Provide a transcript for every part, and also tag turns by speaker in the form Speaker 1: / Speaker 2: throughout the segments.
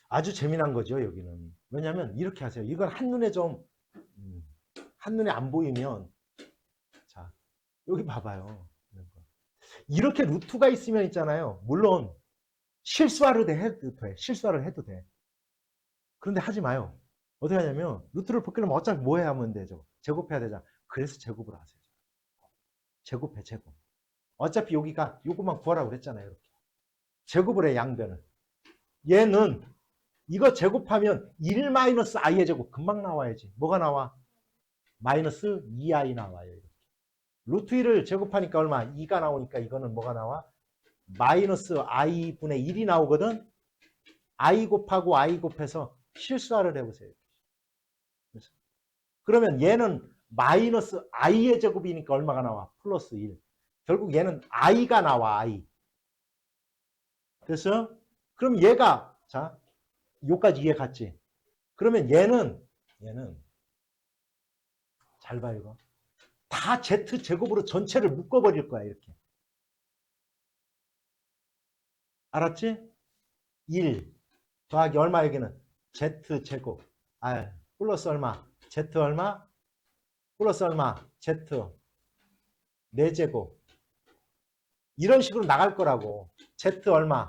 Speaker 1: 아주 재미난 거죠, 여기는. 왜냐면 이렇게 하세요. 이건 한눈에 한눈에 안 보이면, 자, 여기 봐봐요. 이렇게 루트가 있으면 있잖아요. 물론, 실수하를 해도 돼. 실수를 해도 돼. 그런데 하지 마요. 어떻게 하냐면, 루트를 벗기려면 어차피 뭐 해야 하면 되죠? 제곱해야 되잖아. 그래서 제곱을 하세요. 제곱해, 제곱. 어차피 여기가 요것만 구하라고 그랬잖아요. 이렇게. 제곱을 해, 양변을. 얘는 이거 제곱하면 1-i의 제곱 금방 나와야지. 뭐가 나와? 마이너스 2i 나와요. 이렇게. 루트 1을 제곱하니까 얼마? 2가 나오니까 이거는 뭐가 나와? 마이너스 i분의 1이 나오거든. i 곱하고 i 곱해서 실수하를 해보세요. 그러면 얘는 마이너스 i의 제곱이니까 얼마가 나와? 플러스 1. 결국 얘는 i가 나와, i. 그래서 그럼 얘가 자 요까지 이해 갔지? 그러면 얘는 잘 봐 이거. 다 z 제곱으로 전체를 묶어버릴 거야 이렇게. 알았지? 1 더하기 얼마 여기는 z 제곱. 아 플러스 얼마? z 얼마? 플러스 얼마? z 4제곱. 이런 식으로 나갈 거라고. z 얼마?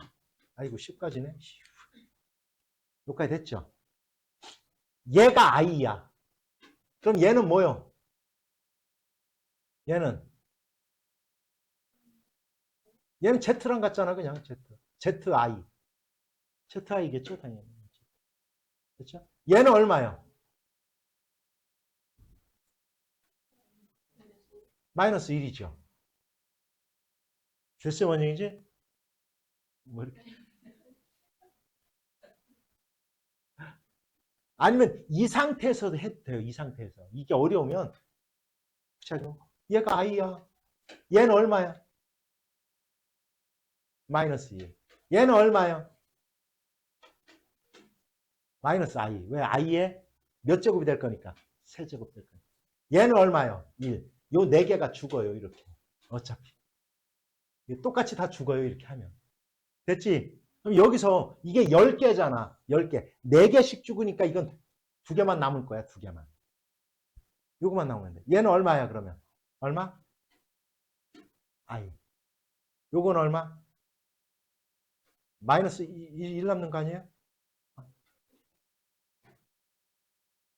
Speaker 1: 아이고 10까지네. 여기까지 됐죠? 얘가 i야. 그럼 얘는 뭐요? 얘는 z랑 같잖아 그냥 z. zi. zi겠죠 당연히. 그렇죠? 얘는 얼마요? 마이너스 1이죠. 됐어요 원형이지? 뭐 이렇게. 아니면 이 상태에서도 해도 돼요. 이 상태에서. 이게 어려우면 얘가 i야. 얘는 얼마야? 마이너스 1. 얘는 얼마야? 마이너스 i. 왜? i에 몇 제곱이 될 거니까? 세제곱 될 거니까. 얘는 얼마요? 1. 요 4개가 죽어요. 이렇게. 어차피. 똑같이 다 죽어요. 이렇게 하면. 됐지? 그럼 여기서 이게 10개잖아. 10개. 4개씩 죽으니까 이건 2개만 남을 거야. 2개만. 요거만 나오면 돼. 얘는 얼마야 그러면? 얼마? i. 요건 얼마? 마이너스 1 남는 거 아니에요?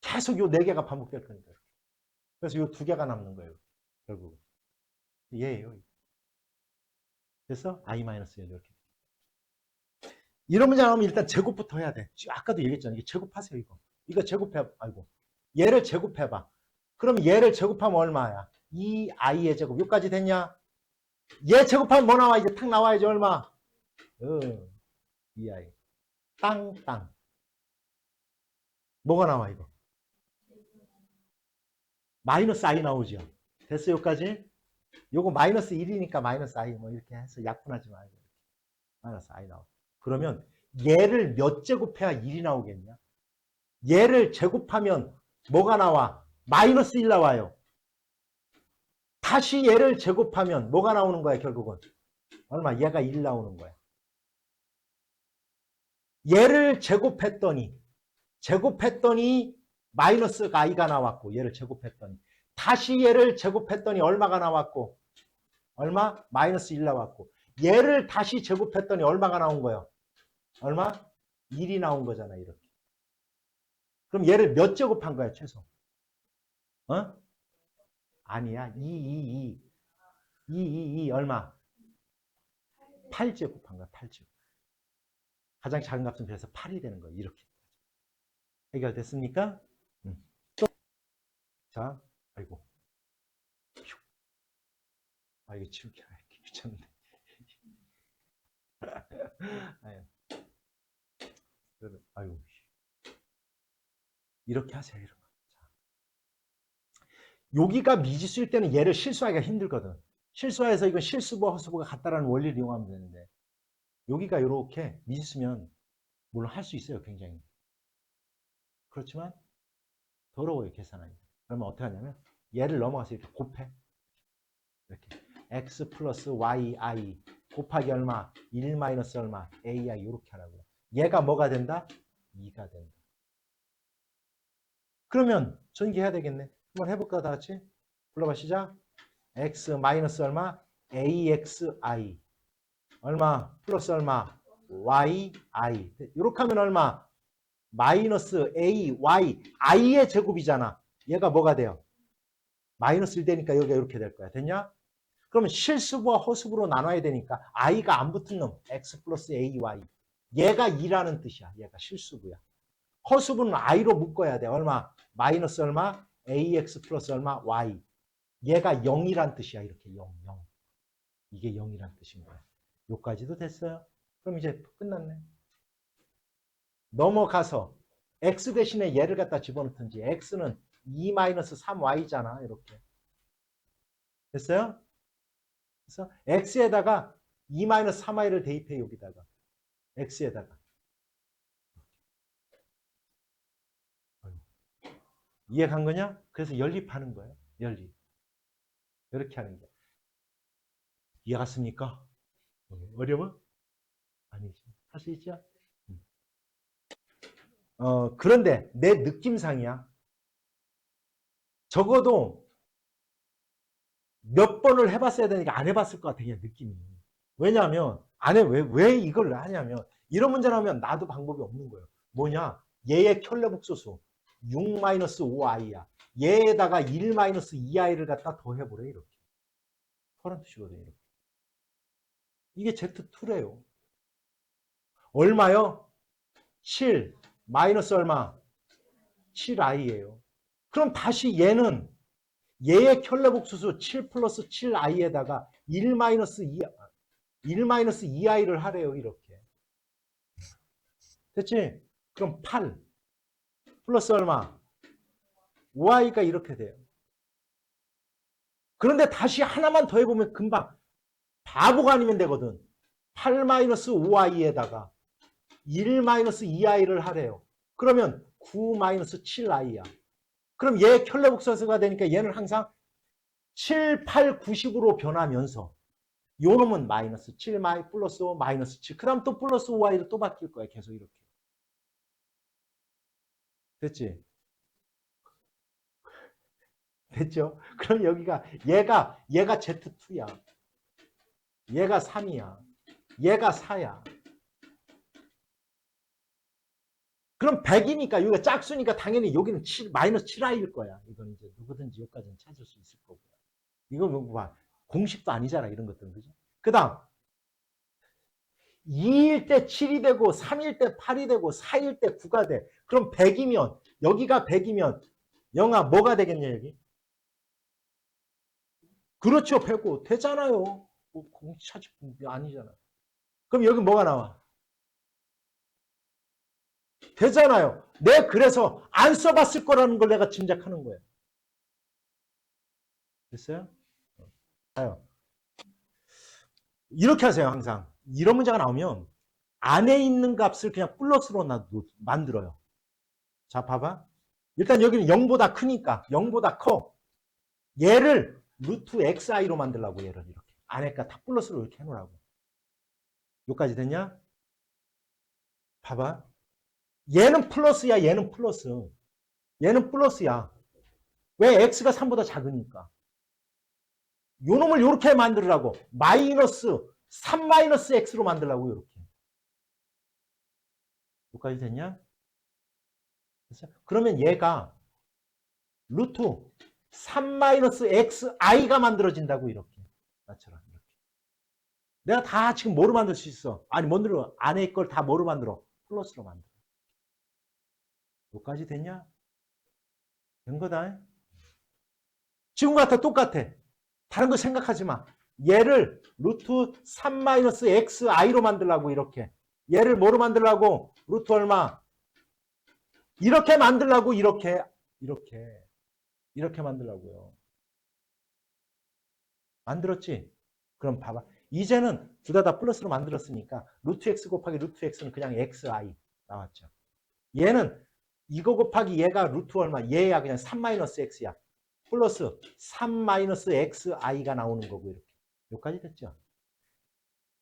Speaker 1: 계속 요 4개가 반복될 거니까. 그래서 요 2개가 남는 거예요. 결국. 얘예요. 그래서 i-1 이렇게. 이런 문제 나오면 일단 제곱부터 해야 돼. 아까도 얘기했잖아요. 이게 제곱하세요, 이거. 이거 제곱해, 아이고. 얘를 제곱해봐. 그럼 얘를 제곱하면 얼마야? 2i의 제곱. 여기까지 됐냐? 얘 제곱하면 뭐 나와? 이제 탁 나와야지, 얼마? 2i. 땅. 뭐가 나와, 이거? 마이너스 i 나오죠. 됐어요, 여기까지? 요거 마이너스 1이니까 마이너스 i 뭐 이렇게 해서 약분하지 말고. 마이너스 i 나와. 그러면 얘를 몇 제곱해야 1이 나오겠냐? 얘를 제곱하면 뭐가 나와? 마이너스 1 나와요. 다시 얘를 제곱하면 뭐가 나오는 거야, 결국은? 얼마? 얘가 1 나오는 거야. 얘를 제곱했더니 마이너스 i가 나왔고, 얘를 제곱했더니 다시 얘를 제곱했더니 얼마가 나왔고, 얼마? 마이너스 1 나왔고, 얘를 다시 제곱했더니 얼마가 나온 거예요? 얼마? 1이 나온 거잖아, 이렇게. 그럼 얘를 몇 제곱한 거야, 최소? 어? 아니야. 2 얼마? 8제곱한 거야, 8제곱. 가장 작은 값은 그래서 8이 되는 거야, 이렇게. 해결됐습니까? 또. 자, 아이고. 아, 이거 치우기 귀찮은데. 아유. 이렇게 하세요, 이런 거. 여기가 미지수일 때는 얘를 실수하기가 힘들거든. 실수해서 이건 실수부, 허수부가 같다라는 원리를 이용하면 되는데, 여기가 이렇게 미지수면 물론 할 수 있어요, 굉장히. 그렇지만 더러워요, 계산하기. 그러면 어떻게 하냐면 얘를 넘어가서 이렇게 곱해. 이렇게 x 플러스 yi 곱하기 얼마? 1 마이너스 얼마? ai 이렇게 하라고요. 얘가 뭐가 된다? 2가 된다. 그러면 전개해야 되겠네. 한번 해볼까, 다 같이? 불러봐, 시작. x 마이너스 얼마? axi. 얼마? 플러스 얼마? yi. 이렇게 하면 얼마? 마이너스 a, y, i의 제곱이잖아. 얘가 뭐가 돼요? 마이너스 1 되니까 여기가 이렇게 될 거야. 됐냐? 그러면 실수부와 허수부로 나눠야 되니까 i가 안 붙은 놈 x 플러스 ay. 얘가 2라는 뜻이야. 얘가 실수부야. 허수부는 i로 묶어야 돼. 얼마? 마이너스 얼마? ax 플러스 얼마? y. 얘가 0이란 뜻이야. 이렇게 0. 이게 0이란 뜻인 거야. 요까지도 됐어요. 그럼 이제 끝났네. 넘어가서 x 대신에 얘를 갖다 집어넣든지. x는 2-3y잖아. 이렇게. 됐어요? 그래서 x에다가 2-3y를 대입해. 여기다가. x에다가. 이해 간 거냐? 그래서 연립하는 거예요. 연립. 이렇게 하는 게. 이해 갔습니까? 어려워? 아니지. 할 수 있죠? 그런데 내 느낌상이야. 적어도 몇 번을 해봤어야 되니까 안 해봤을 것 같아. 그냥 느낌이. 왜냐하면 왜 이걸 하냐면 이런 문제 나오면 나도 방법이 없는 거예요. 뭐냐? 얘의 켤레복소수 6-5i야. 얘에다가 1-2i를 갖다 더해보래. 이렇게. 퍼런트식으로 이렇게. 이게 Z2래요. 얼마요? 7 마이너스 얼마? 7i예요. 그럼 다시 얘는 얘의 켤레복수수 7 플러스 7i에다가 1-2i를 하래요. 이렇게. 됐지? 그럼 8 플러스 얼마? 5i가 이렇게 돼요. 그런데 다시 하나만 더 해보면 금방 바보가 아니면 되거든. 8-5i에다가 1-2i를 하래요. 그러면 9-7i야. 그럼 얘 켤레복사수가 되니까 얘는 항상 7, 8, 90으로 변하면서 요 놈은 마이너스 7, 플러스 5, 마이너스 7. 그 다음 또 플러스 5i로 또 바뀔 거야. 계속 이렇게. 됐지? 됐죠? 그럼 여기가 얘가 Z2야. 얘가 3이야. 얘가 4야. 그럼 100이니까 여기가 짝수니까 당연히 여기는 7, 마이너스 7i일 거야. 이건 이제 누구든지 여기까지는 찾을 수 있을 거고요. 이거 뭐 봐. 공식도 아니잖아. 이런 것들은. 그죠? 그 다음 2일 때 7이 되고 3일 때 8이 되고 4일 때 9가 돼. 그럼 100이면 여기가 100이면 영아 뭐가 되겠냐 여기? 그렇죠. 105 되잖아요. 뭐 공식 찾을 게 아니잖아. 그럼 여기 뭐가 나와? 되잖아요. 그래서 안 써봤을 거라는 걸 내가 짐작하는 거예요. 됐어요? 자요. 이렇게 하세요. 항상. 이런 문제가 나오면 안에 있는 값을 그냥 플러스로 만들어요. 자, 봐봐. 일단 여기는 0보다 크니까 0보다 커. 얘를 루트 xi로 만들라고 얘를 이렇게. 안에가 다 플러스로 이렇게 해놓으라고. 여기까지 됐냐? 봐봐. 얘는 플러스야. 얘는 플러스. 얘는 플러스야. 왜? x가 3보다 작으니까. 요 놈을 이렇게 만들으라고. 마이너스 3 마이너스 x로 만들라고 이렇게. 여기까지 됐냐? 됐어? 그러면 얘가 루트 3 마이너스 xi가 만들어진다고 이렇게. 나처럼 이렇게. 내가 다 지금 뭐로 만들 수 있어? 아니 뭔들어 안에 걸 다 뭐로 만들어? 플러스로 만들어. 여기까지 됐냐? 된 거다. 지금과 똑같아. 다른 거 생각하지 마. 얘를 루트 3 마이너스 xi로 만들라고 이렇게. 얘를 뭐로 만들라고? 루트 얼마? 이렇게 만들라고 이렇게 만들라고요. 만들었지? 그럼 봐봐. 이제는 둘 다 플러스로 만들었으니까 루트 x 곱하기 루트 x는 그냥 xi 나왔죠. 얘는 이거 곱하기 얘가 루트 얼마? 얘야 그냥 3 마이너스 x야. 플러스 3 마이너스 xi가 나오는 거고 이렇게. 여기까지 됐죠?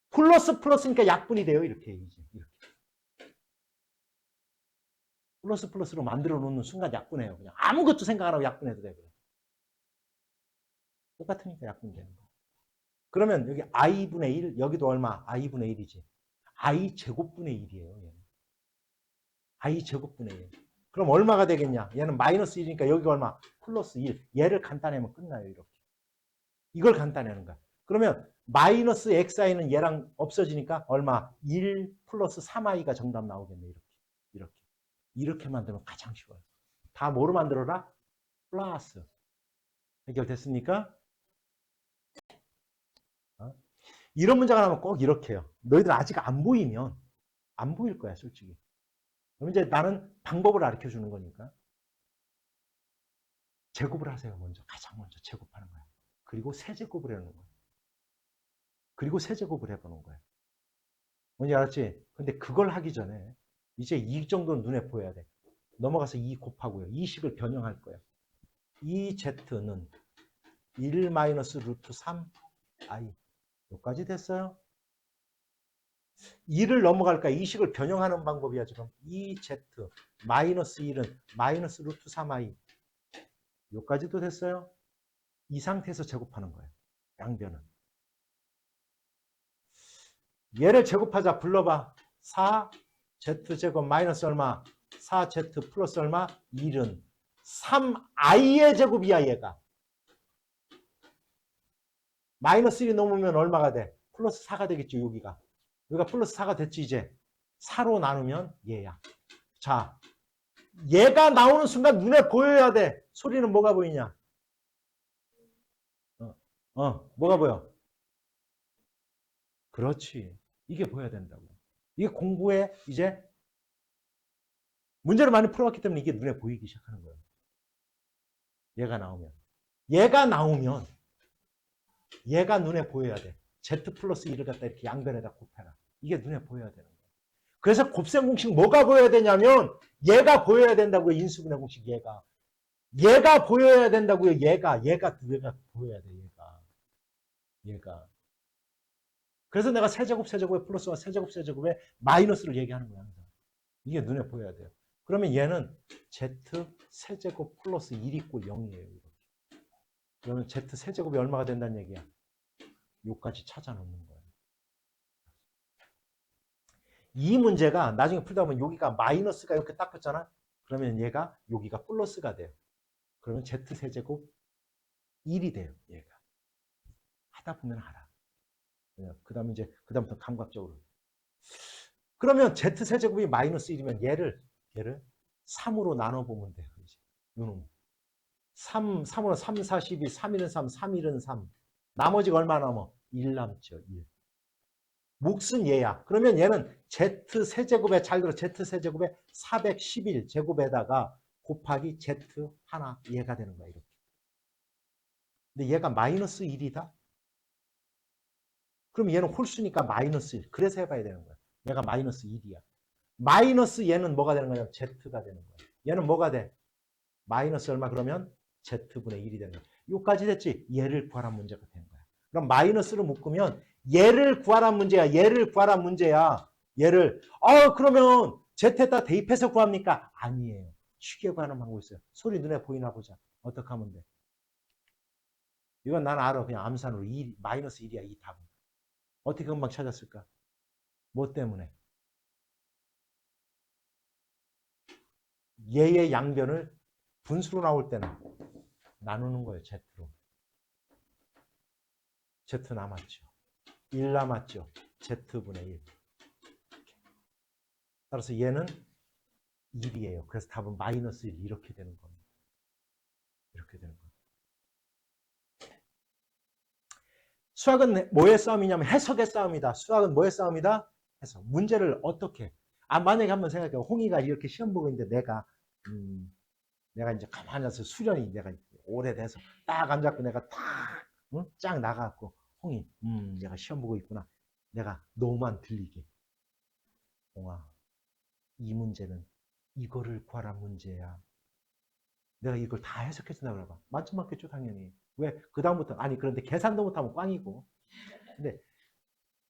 Speaker 1: 플러스니까 약분이 돼요. 이렇게. 플러스 플러스로 만들어 놓는 순간 약분해요. 그냥 아무것도 생각 안 하고 약분해도 돼. 똑같으니까 약분되는 거야. 그러면 여기 i분의 1, 여기도 얼마? i분의 1이지. i 제곱분의 1이에요. 얘는. i 제곱분의 1. 그럼 얼마가 되겠냐? 얘는 마이너스 1이니까 여기가 얼마? 플러스 1. 얘를 간단하면 끝나요. 이렇게. 이걸 간단하는 거야. 그러면 마이너스 xi는 얘랑 없어지니까 얼마? 1 플러스 3i가 정답 나오겠네. 이렇게. 이렇게. 이렇게 만들면 가장 쉬워요. 다 뭐로 만들어라? 플러스. 해결됐습니까? 이런 문제가 나오면 꼭 이렇게 해요. 너희들 아직 안 보이면 안 보일 거야, 솔직히. 그럼 이제 나는 방법을 가르쳐 주는 거니까. 제곱을 하세요, 먼저. 가장 먼저 제곱하는 거야. 그리고 세제곱을 해놓는 거야. 그리고 세제곱을 해보는 거야. 뭔지 알았지? 근데 그걸 하기 전에 이제 이 정도는 눈에 보여야 돼. 넘어가서 2 곱하고요. 이 식을 변형할 거예요. 이 z는 1 마이너스 루트 3i. 여기까지 됐어요? 2를 넘어갈까? 이 식을 변형하는 방법이야, 지금. 2z 마이너스 1은 마이너스 루트 3i. 여기까지도 됐어요? 이 상태에서 제곱하는 거예요. 양변은. 얘를 제곱하자. 불러봐. 4z제곱 마이너스 얼마? 4z 플러스 얼마? 1은 3i의 제곱이야, 얘가. 마이너스 1이 넘으면 얼마가 돼? 플러스 4가 되겠죠, 여기가. 여기가 플러스 4가 됐지, 이제. 4로 나누면 얘야. 자, 얘가 나오는 순간 눈에 보여야 돼. 소리는 뭐가 보이냐? 뭐가 보여? 그렇지. 이게 보여야 된다고. 이게 공부에 이제 문제를 많이 풀어왔기 때문에 이게 눈에 보이기 시작하는 거예요. 얘가 나오면. 얘가 나오면 얘가 눈에 보여야 돼. Z 플러스 1을 갖다 이렇게 양변에다 곱해라. 이게 눈에 보여야 되는 거예요. 그래서 곱셈 공식 뭐가 보여야 되냐면 얘가 보여야 된다고요. 인수분해 공식 얘가. 얘가 보여야 된다고요. 얘가 보여야 돼. 얘가. 그래서 내가 세제곱에 플러스와 세제곱에 마이너스를 얘기하는 거야. 항상. 이게 눈에 보여야 돼요. 그러면 얘는 Z 세제곱 플러스 1 있고 0이에요. 이렇게. 그러면 Z 세제곱이 얼마가 된다는 얘기야? 요까지 찾아놓는 거예요. 이 문제가 나중에 풀다 보면 여기가 마이너스가 이렇게 딱 붙잖아? 그러면 얘가 여기가 플러스가 돼요. 그러면 Z 세제곱 1이 돼요. 얘가. 하다 보면 알아. 그 다음에 이제, 그 다음부터 감각적으로. 그러면 Z 세제곱이 마이너스 1이면 얘를 3으로 나눠보면 돼요. 이제. 요놈. 3으로 3, 4, 12, 3일은 3, 3일은 3. 나머지가 얼마 남아? 1 남죠. 1. 몫은 얘야. 그러면 얘는 Z 세제곱에, 잘 들어, Z 세제곱에 411 제곱에다가 곱하기 Z 하나 얘가 되는 거야. 이렇게. 근데 얘가 마이너스 1이다? 그럼 얘는 홀수니까 마이너스 1. 그래서 해봐야 되는 거야. 얘가 마이너스 1이야. 마이너스 얘는 뭐가 되는 거냐? Z가 되는 거야. 얘는 뭐가 돼? 마이너스 얼마 그러면 Z분의 1이 되는 거야. 요까지 됐지? 얘를 구하란 문제가 되는 거야. 그럼 마이너스를 묶으면 얘를 구하란 문제야. 얘를 구하란 문제야. 얘를. 그러면 Z에다 대입해서 구합니까? 아니에요. 쉽게 구하는 방법이 있어요. 소리 눈에 보이나 보자. 어떻게 하면 돼? 이건 난 알아. 그냥 암산으로 마이너스 1이야. 이 답은. 어떻게 금방 찾았을까? 뭐 때문에? 얘의 양변을 분수로 나올 때는 나누는 거예요. Z로. Z 남았죠. 1 남았죠. Z분의 1. 따라서 얘는 1이에요. 그래서 답은 마이너스 1 이렇게 되는 겁니다. 이렇게 되는 겁니다. 수학은 뭐의 싸움이냐면 해석의 싸움이다. 수학은 뭐의 싸움이다? 해석. 문제를 어떻게. 만약에 한번 생각해요. 홍이가 이렇게 시험 보고 있는데 내가 이제 가만히 앉아서 수련이 내가 오래돼서 딱 앉았고 내가 쫙 나가갖고 홍이 내가 시험 보고 있구나. 내가 너만 들리게. 홍아, 이 문제는 이거를 구하란 문제야. 내가 이걸 다 해석해 준다 그래봐. 만점 맞겠죠 당연히. 왜? 그 다음부터 그런데 계산도 못하면 꽝이고. 근데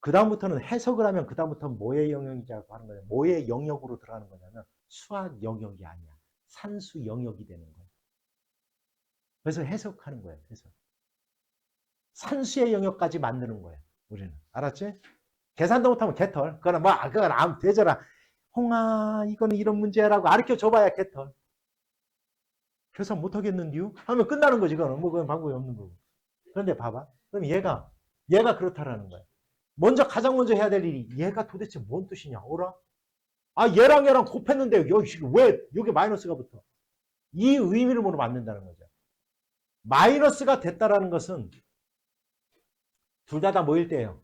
Speaker 1: 그다음부터는 해석을 하면 그다음부터는 뭐의 영역이라고 하는 거냐. 뭐의 영역으로 들어가는 거냐면 수학 영역이 아니야. 산수 영역이 되는 거야. 그래서 해석하는 거예요. 해석. 산수의 영역까지 만드는 거예요. 우리는. 알았지? 계산도 못하면 개털. 그거는 뭐, 그건 아무 되져라. 홍아, 이거는 이런 문제라고 가르쳐 줘봐야 개털. 계산 못하겠는데요? 하면 끝나는 거지. 그거는 뭐, 그건 방법이 없는 거고. 그런데 봐봐. 그럼 얘가 그렇다라는 거야. 가장 먼저 해야 될 일이 얘가 도대체 뭔 뜻이냐? 오라? 아, 얘랑 곱했는데 여기 왜 여기 마이너스가 붙어? 이 의미를 모르면 안 된다는 거죠. 마이너스가 됐다라는 것은 둘 다 뭐일 때예요?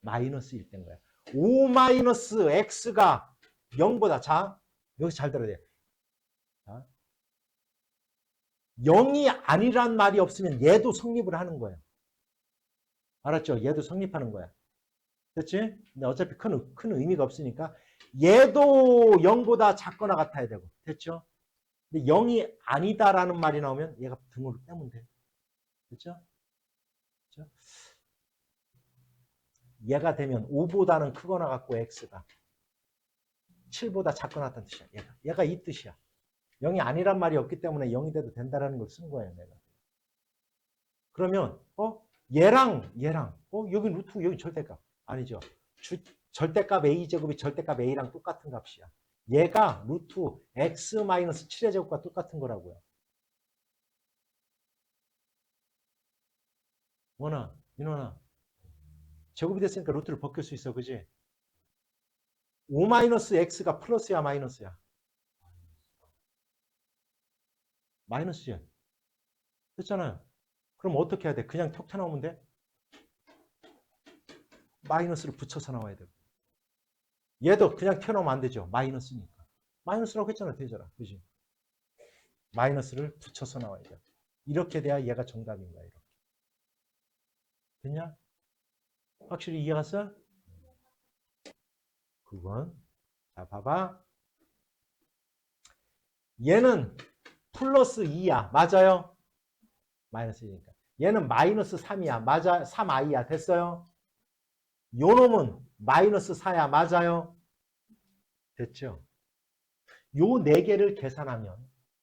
Speaker 1: 마이너스일 때인 거야. 5 마이너스 x가 0보다 자, 여기서 잘 들어야 돼. 자, 0이 아니란 말이 없으면 얘도 성립을 하는 거예요. 알았죠? 얘도 성립하는 거야. 됐지? 근데 어차피 큰 의미가 없으니까 얘도 0보다 작거나 같아야 되고. 됐죠? 근데 0이 아니다라는 말이 나오면 얘가 등호를 빼면 돼. 됐죠? 됐죠? 얘가 되면 5보다는 크거나 같고 x가 7보다 작거나 같다는 뜻이야. 얘가 이 뜻이야. 0이 아니란 말이 없기 때문에 0이 돼도 된다라는 걸 쓴 거예요. 내가. 그러면 얘랑 여기 루트 여기 절대값 아니죠. 절대값 a제곱이 절대값 a랑 똑같은 값이야. 얘가 루트 x 마이너스 7의 제곱과 똑같은 거라고요. 원아, 민원아. 제곱이 됐으니까 루트를 벗길 수 있어. 그지? 5 마이너스 x가 플러스야 마이너스야? 마이너스야. 됐잖아요. 그럼 어떻게 해야 돼? 그냥 톡 튀어나오면 돼? 마이너스를 붙여서 나와야 되고. 얘도 그냥 튀어나오면 안 되죠. 마이너스니까. 마이너스라고 했잖아. 되잖아. 그지? 마이너스를 붙여서 나와야 돼. 이렇게 돼야 얘가 정답인 거야. 이렇게. 됐냐? 확실히 이해갔어? 그건. 자, 봐봐. 얘는 플러스 2야. 맞아요? 마이너스 2니까. 얘는 마이너스 3이야. 맞아? 3i야. 됐어요? 요 놈은 마이너스 4야. 맞아요? 됐죠? 요 네 개를 계산하면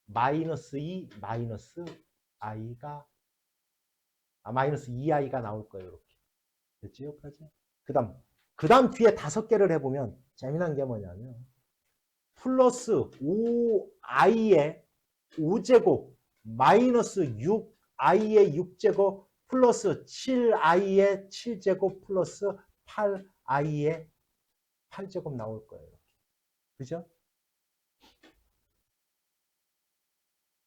Speaker 1: 마이너스 2, 마이너스 i가 마이너스 2i가 나올 거예요. 이렇게. 됐지? 여기까지? 그 다음 뒤에 5개를 해보면 재미난 게 뭐냐면 플러스 5i의 5제곱 마이너스 6i의 6제곱 플러스 7i의 7제곱 플러스 8i의 8제곱 나올 거예요. 그죠?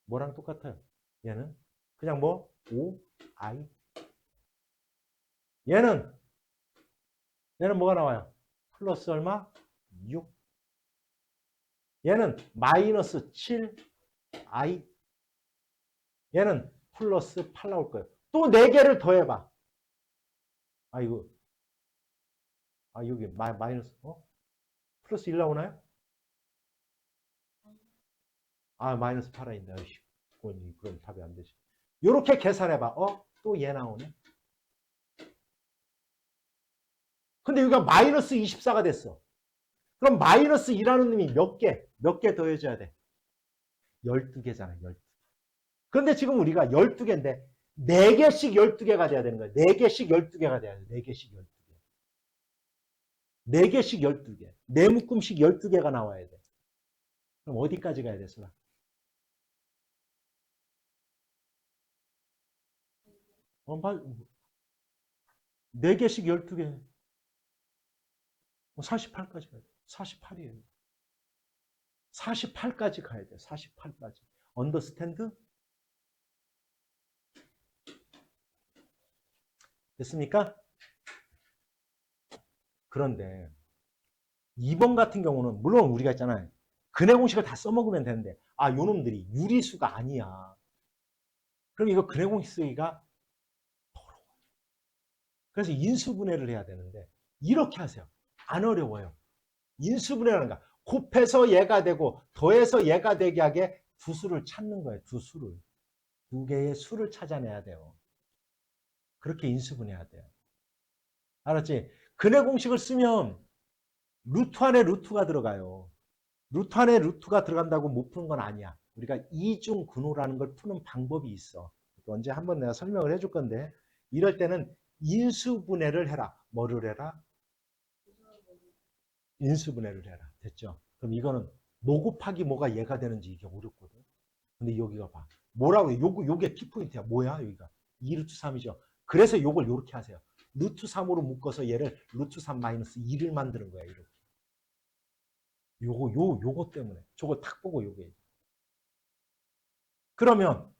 Speaker 1: 뭐랑 똑같아요? 얘는 그냥 뭐 5i 얘는 뭐가 나와요? 플러스 얼마? 6 얘는 마이너스 7i 얘는 플러스 8 나올 거예요. 또 4개를 더해봐. 이거 여기 마이너스 플러스 1 나오나요? 마이너스 8이인데 그럼 답이 안 되지. 이렇게 계산해봐. 또 얘 나오네. 근데 여기가 마이너스 24가 됐어. 그럼 마이너스 2라는 놈이 몇 개 더해줘야 돼? 12개잖아. 12개. 그런데 지금 우리가 12개인데 4개씩 12개가 돼야 되는 거야. 4개씩 12개가 돼야 돼. 4개씩 12개. 4개씩 12개. 4묶음씩 12개가 나와야 돼. 그럼 어디까지 가야 돼, 수라? 어, 4개씩 12개. 48까지 가야 돼. 48이에요. 48까지 가야 돼. 48까지. 언더스탠드? 됐습니까? 그런데 2번 같은 경우는 물론 우리가 있잖아요. 근해 공식을 다 써먹으면 되는데 요 놈들이 유리수가 아니야. 그럼 이거 근해 공식 쓰기가 더러워. 그래서 인수분해를 해야 되는데 이렇게 하세요. 안 어려워요. 인수분해라는 거. 곱해서 얘가 되고 더해서 얘가 되게 하게 두 수를 찾는 거예요. 두 수를. 두 개의 수를 찾아내야 돼요. 그렇게 인수분해해야 돼요. 알았지? 근해 공식을 쓰면 루트 안에 루트가 들어가요. 루트 안에 루트가 들어간다고 못 푸는 건 아니야. 우리가 이중 근호라는 걸 푸는 방법이 있어. 언제 한번 내가 설명을 해줄 건데, 이럴 때는 인수분해를 해라. 뭐를 해라? 인수분해를 해라. 됐죠? 그럼 이거는 뭐 곱하기 뭐가 얘가 되는지 이게 어렵거든. 근데 여기가 봐. 뭐라고 해? 요게 키포인트야. 뭐야 여기가? 2루트 3이죠. 그래서 요걸 요렇게 하세요. 루트 3으로 묶어서 얘를 루트 3 마이너스 2를 만드는 거야. 이렇게. 요거 때문에. 저거 탁 보고 요게. 그러면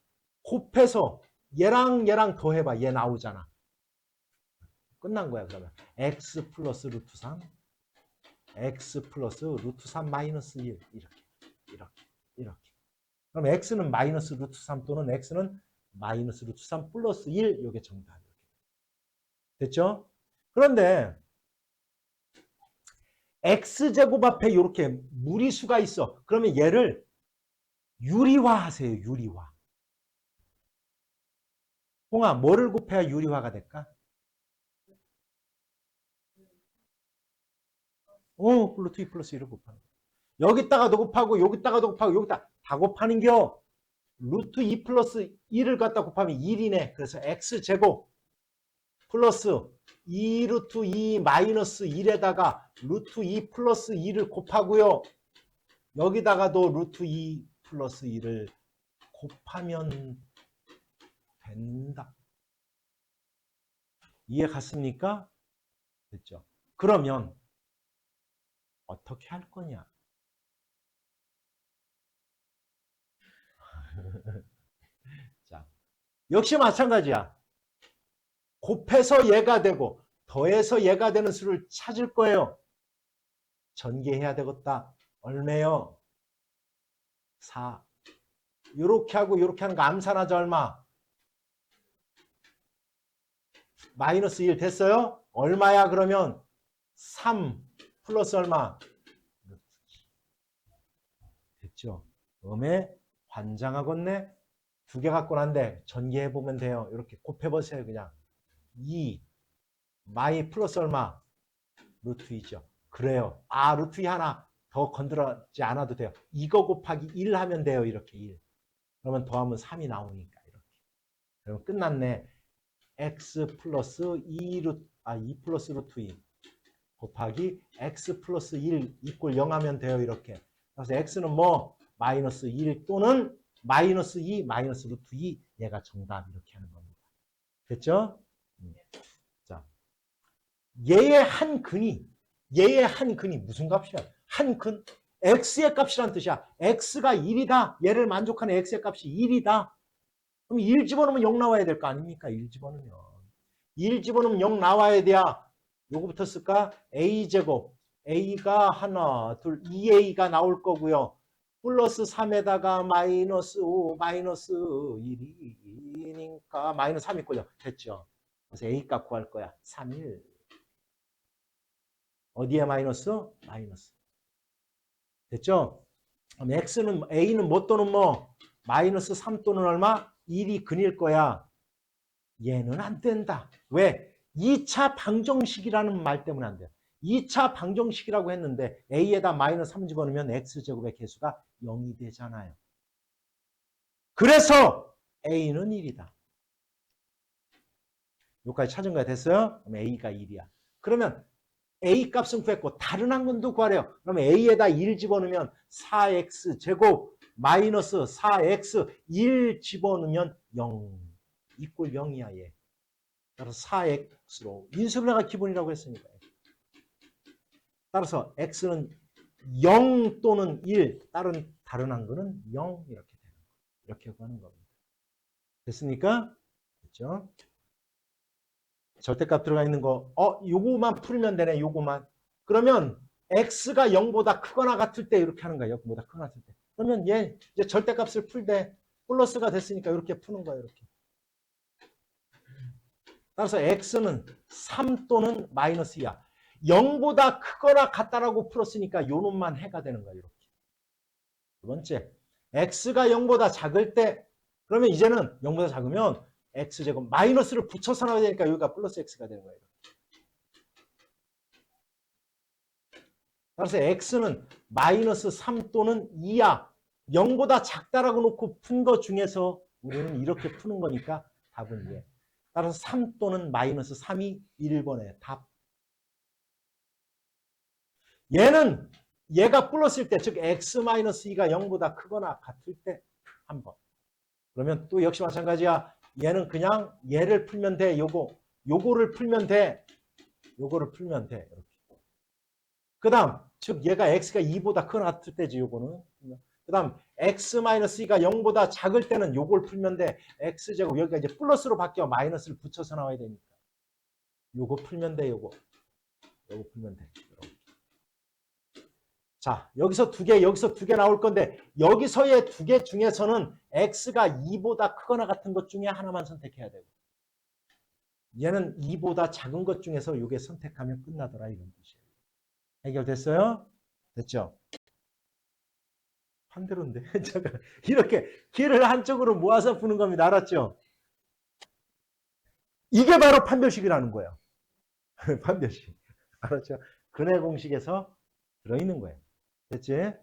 Speaker 1: 곱해서 얘랑 더해봐. 얘 나오잖아. 끝난 거야. 그러면 x 플러스 루트 3 x 플러스 루트 3 마이너스 1 이렇게. 그럼 x는 마이너스 루트 3 또는 x는 마이너스 루트 3 플러스 1 이게 정답. 이렇게. 됐죠? 그런데 x제곱 앞에 이렇게 무리수가 있어. 그러면 얘를 유리화하세요. 유리화. 홍아, 뭐를 곱해야 유리화가 될까? 루트 2 플러스 1을 곱하는 거. 여기다가도 곱하고 여기다가도 곱하고 여기다 다 곱하는 겨. 루트 2 플러스 1을 갖다 곱하면 1이네. 그래서 x제곱 플러스 2 루트 2 마이너스 1에다가 루트 2 플러스 2를 곱하고요. 여기다가도 루트 2 플러스 2를 곱하면 된다. 이해 갔습니까? 됐죠? 그러면 어떻게 할 거냐? 자, 역시 마찬가지야. 곱해서 얘가 되고 더해서 얘가 되는 수를 찾을 거예요. 전개해야 되겠다. 얼마요? 4. 요렇게 하고 요렇게 하는 거 암산하자 얼마? 마이너스 1 됐어요? 얼마야 그러면? 3 플러스 얼마? 됐죠? 음에 환장하겠네? 두 개 갖고 난데 전개해보면 돼요. 이렇게 곱해보세요 그냥. 2 마이 플러스 얼마? 루트 2죠. 그래요. 루트 2 하나 더 건드리지 않아도 돼요. 이거 곱하기 1 하면 돼요. 이렇게 1. 그러면 더하면 3이 나오니까 이렇게. 그러면 끝났네. x 플러스 2 플러스 루트 2 곱하기 x 플러스 1 이꼴 0 하면 돼요. 이렇게. 그래서 x는 뭐? 마이너스 1 또는 마이너스 2 마이너스 루트 2 얘가 정답 이렇게 하는 겁니다. 됐죠? 자, 얘의 한 근이 무슨 값이야? 한 근? x의 값이란 뜻이야. x가 1이다. 얘를 만족하는 x의 값이 1이다. 그럼 1 집어넣으면 0 나와야 될 거 아닙니까? 1 집어넣으면. 1 집어넣으면 0 나와야 돼야. 요거부터 쓸까? a제곱. a가 하나, 둘, 2a가 나올 거고요. 플러스 3에다가 마이너스 5, 마이너스 1이니까 마이너스 3 있고요. 됐죠? 그래서 a 값 구할 거야. 3, 1. 어디에 마이너스? 마이너스. 됐죠? 그럼 x는, a는 뭐 또는 뭐? 마이너스 3 또는 얼마? 1이 근일 거야. 얘는 안 된다. 왜? 2차 방정식이라는 말 때문에 안 돼요. 2차 방정식이라고 했는데 a에다 마이너스 3 집어넣으면 x제곱의 개수가 0이 되잖아요. 그래서 a는 1이다. 여기까지 찾은 거야. 됐어요? 그럼 a가 1이야. 그러면 a 값은 구했고 다른 한 근도 구하래요. 그러면 a에다 1 집어넣으면 4x 제곱 마이너스 4x 1 집어넣으면 0 이꼴 0이야 얘. 따라서 4x로 인수분해가 기본이라고 했으니까. 따라서 x는 0 또는 1 다른 한 근은 0 이렇게 되는 거예요. 이렇게 구하는 겁니다. 됐습니까? 됐죠? 절대값 들어가 있는 거, 요거만 풀면 되네, 요거만. 그러면 x가 0보다 크거나 같을 때 이렇게 하는 거야, 0보다 크거나 같을 때. 그러면 얘 이제 절대값을 풀 때 플러스가 됐으니까 이렇게 푸는 거야, 이렇게. 따라서 x는 3 또는 마이너스 2야. 0보다 크거나 같다라고 풀었으니까 요 놈만 해가 되는 거야, 이렇게. 두 번째, x가 0보다 작을 때, 그러면 이제는 0보다 작으면 x제곱 마이너스를 붙여서 나와야 되니까 여기가 플러스 x가 되는 거예요. 따라서 x는 마이너스 3 또는 2야. 0보다 작다라고 놓고 푼 것 중에서 우리는 이렇게 푸는 거니까 답은 얘. 따라서 3 또는 마이너스 3이 1번의 답. 얘는 얘가 플러스일 때, 즉 x-2가 0보다 크거나 같을 때 한 번. 그러면 또 역시 마찬가지야. 얘는 그냥 얘를 풀면 돼. 요거를 풀면 돼. 요거를 풀면 돼. 이렇게. 그 다음, 즉 얘가 x가 2보다 크거나 같을 때지, 요거는. 그 다음 x-2가 0보다 작을 때는 요걸 풀면 돼. x제곱, 여기가 이제 플러스로 바뀌어 마이너스를 붙여서 나와야 되니까. 요거 풀면 돼, 요거 풀면 돼. 자, 여기서 두 개, 여기서 두 개 나올 건데, 여기서의 두 개 중에서는 x가 2보다 크거나 같은 것 중에 하나만 선택해야 되고, 얘는 2보다 작은 것 중에서 요게 선택하면 끝나더라, 이런 뜻이에요. 해결됐어요? 됐죠? 반대로인데. 잠깐, 이렇게 길을 한쪽으로 모아서 푸는 겁니다. 알았죠? 이게 바로 판별식이라는 거예요. 판별식. 알았죠? 근해 공식에서 들어있는 거예요. 됐지?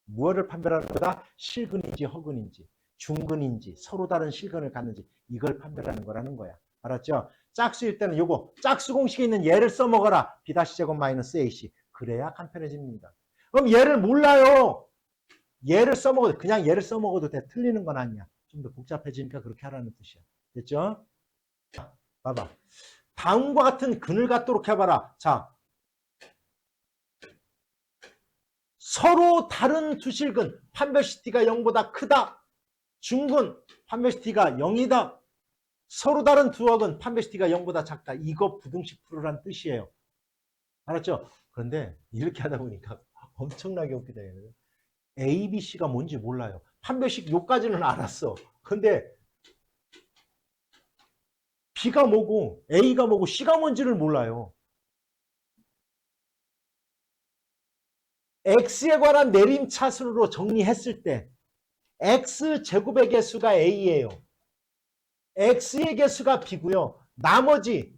Speaker 1: 무엇을 판별하는 거다? 실근인지 허근인지, 중근인지, 서로 다른 실근을 갖는지, 이걸 판별하는 거라는 거야. 알았죠? 짝수일 때는 요거, 짝수 공식에 있는 얘를 써먹어라. B-제곱 마이너스 AC. 그래야 간편해집니다. 그럼 얘를 몰라요. 얘를 써먹어도, 그냥 얘를 써먹어도 돼. 틀리는 건 아니야. 좀 더 복잡해지니까 그렇게 하라는 뜻이야. 됐죠? 자, 봐봐. 다음과 같은 근을 갖도록 해봐라. 자, 서로 다른 두 실근, 판별식 t가 0보다 크다. 중근, 판별식 t가 0이다. 서로 다른 두 어근, 판별식 t가 0보다 작다. 이거 부등식 풀으란 뜻이에요. 알았죠? 그런데 이렇게 하다 보니까 엄청나게 웃기다. A, B, C가 뭔지 몰라요. 판별식 요까지는 알았어. 근데 B가 뭐고 A가 뭐고 C가 뭔지를 몰라요. X에 관한 내림차순으로 정리했을 때 X제곱의 개수가 A예요. X의 개수가 B고요. 나머지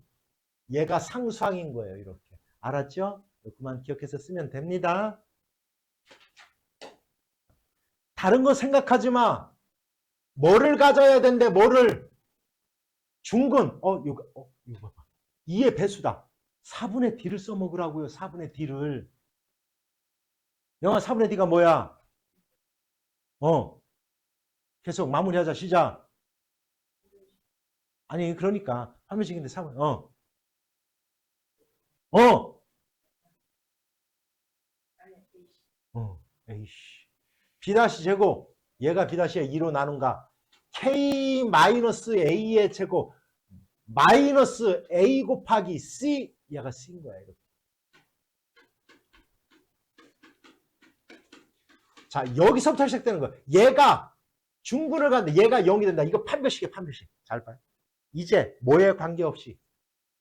Speaker 1: 얘가 상수항인 거예요. 이렇게. 알았죠? 그만 기억해서 쓰면 됩니다. 다른 거 생각하지 마. 뭐를 가져야 된대, 뭐를. 중근. 이거 봐봐. 2의 배수다. 4분의 D를 써먹으라고요. 4분의 D를. 영아 4분의 D가 뭐야? 계속 마무리하자. 시작. 아니 그러니까 판별식인데 4분. 에이씨. B-제곱. 얘가 B-의 2로 나눈가. K-A의 제곱. 마이너스 A 곱하기 C. 얘가 C인 거야. 이렇게. 자, 여기서부터 시작되는 거야. 얘가 중근을 가는데 얘가 0이 된다. 이거 판별식이야, 판별식. 잘 봐요. 이제 뭐에 관계없이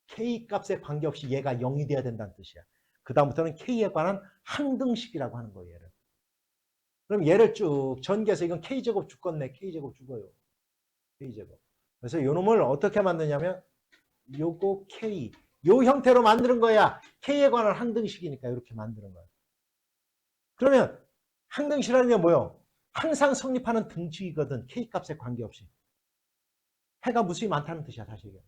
Speaker 1: K 값에 관계없이 얘가 0이 돼야 된다는 뜻이야. 그 다음부터는 K에 관한 항등식이라고 하는 거예요. 얘를. 그럼 얘를 쭉 전개해서 이건 K제곱 죽겠네. K제곱 죽어요. K제곱. 그래서 요 놈을 어떻게 만드냐면 요거 K. 요 형태로 만드는 거야. K에 관한 항등식이니까 이렇게 만드는 거야. 그러면 항등식이라는 게 뭐예요? 항상 성립하는 등식이거든. K값에 관계없이. 해가 무수히 많다는 뜻이야. 다시 얘기해.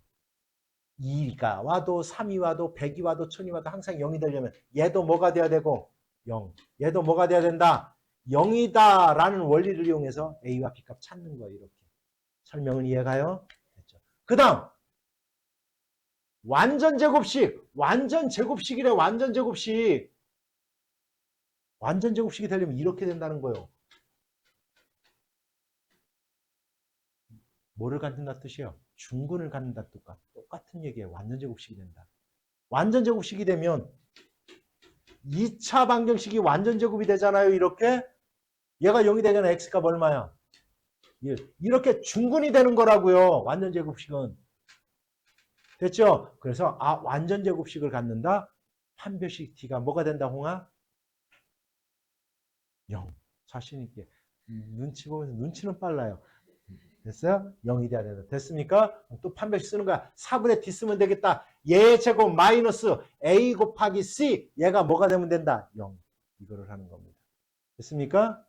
Speaker 1: 2가 와도 3이 와도 100이 와도 1000이 와도 항상 0이 되려면 얘도 뭐가 돼야 되고 0. 얘도 뭐가 돼야 된다? 0이다 라는 원리를 이용해서 A와 B값 찾는 거예요. 이렇게. 설명은 이해가요? 됐죠. 그 다음 완전 제곱식. 완전 제곱식이래. 완전 제곱식. 완전 제곱식이 되려면 이렇게 된다는 거예요. 뭐를 갖는다 뜻이에요? 중근을 갖는다 뜻과 똑같은 얘기예요. 완전 제곱식이 된다. 완전 제곱식이 되면 2차 방정식이 완전 제곱이 되잖아요. 이렇게. 얘가 0이 되잖아. x값 얼마야? 1. 이렇게 중근이 되는 거라고요. 완전 제곱식은. 됐죠? 그래서 완전 제곱식을 갖는다. 판별식 t가 뭐가 된다, 홍아? 0. 자신 있게. 눈치 보면서 눈치는 빨라요. 됐어요? 0이 돼야 된다. 됐습니까? 또 판별식 쓰는 거야. 4분의 D 쓰면 되겠다. 얘 제곱 마이너스 A 곱하기 C. 얘가 뭐가 되면 된다? 0. 이거를 하는 겁니다. 됐습니까?